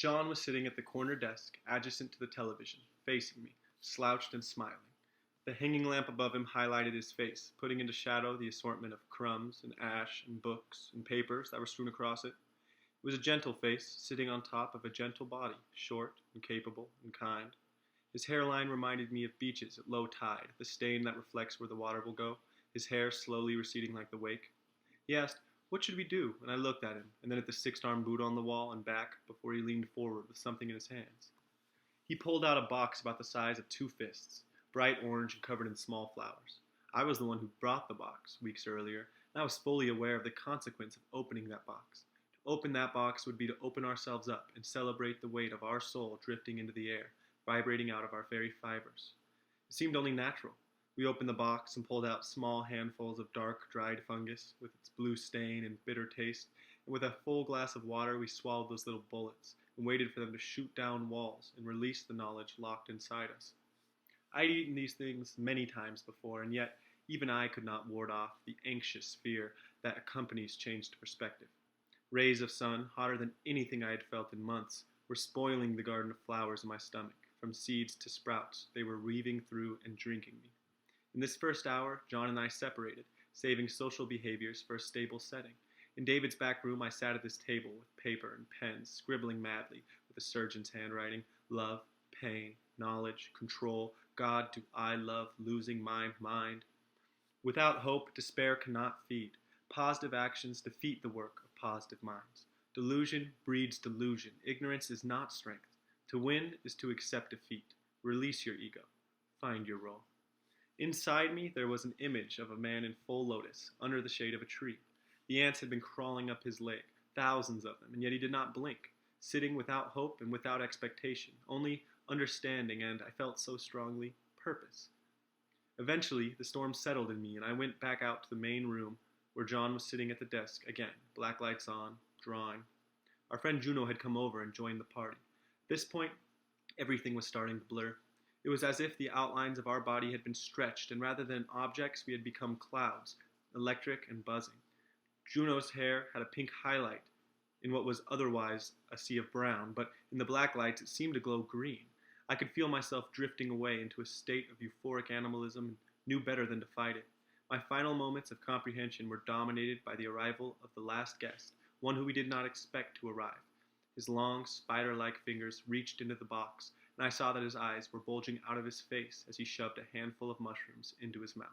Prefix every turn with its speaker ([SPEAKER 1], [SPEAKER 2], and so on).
[SPEAKER 1] John was sitting at the corner desk adjacent to the television, facing me, slouched and smiling. The hanging lamp above him highlighted his face, putting into shadow the assortment of crumbs and ash and books and papers that were strewn across it. It was a gentle face, sitting on top of a gentle body, short and capable and kind. His hairline reminded me of beaches at low tide, the stain that reflects where the water will go, his hair slowly receding like the wake. He asked, "What should we do?" And I looked at him, and then at the six-armed Buddha on the wall and back before he leaned forward with something in his hands. He pulled out a box about the size of two fists, bright orange and covered in small flowers. I was the one who brought the box weeks earlier, and I was fully aware of the consequence of opening that box. To open that box would be to open ourselves up and celebrate the weight of our soul drifting into the air, vibrating out of our very fibers. It seemed only natural. We opened the box and pulled out small handfuls of dark, dried fungus with its blue stain and bitter taste, and with a full glass of water we swallowed those little bullets and waited for them to shoot down walls and release the knowledge locked inside us. I'd eaten these things many times before, and yet even I could not ward off the anxious fear that accompanies changed perspective. Rays of sun, hotter than anything I had felt in months, were spoiling the garden of flowers in my stomach. From seeds to sprouts, they were weaving through and drinking me. In this first hour, John and I separated, saving social behaviors for a stable setting. In David's back room, I sat at this table with paper and pens, scribbling madly with a surgeon's handwriting. Love, pain, knowledge, control. God, do I love losing my mind? Without hope, despair cannot feed. Positive actions defeat the work of positive minds. Delusion breeds delusion. Ignorance is not strength. To win is to accept defeat. Release your ego. Find your role. Inside me, there was an image of a man in full lotus, under the shade of a tree. The ants had been crawling up his leg, thousands of them, and yet he did not blink, sitting without hope and without expectation, only understanding and, I felt so strongly, purpose. Eventually, the storm settled in me, and I went back out to the main room where John was sitting at the desk, again, black lights on, drawing. Our friend Juno had come over and joined the party. At this point, everything was starting to blur. It was as if the outlines of our body had been stretched, and rather than objects, we had become clouds, electric and buzzing. Juno's hair had a pink highlight in what was otherwise a sea of brown, but in the black lights it seemed to glow green. I could feel myself drifting away into a state of euphoric animalism and knew better than to fight it. My final moments of comprehension were dominated by the arrival of the last guest, one who we did not expect to arrive. His long, spider-like fingers reached into the box, and I saw that his eyes were bulging out of his face as he shoved a handful of mushrooms into his mouth.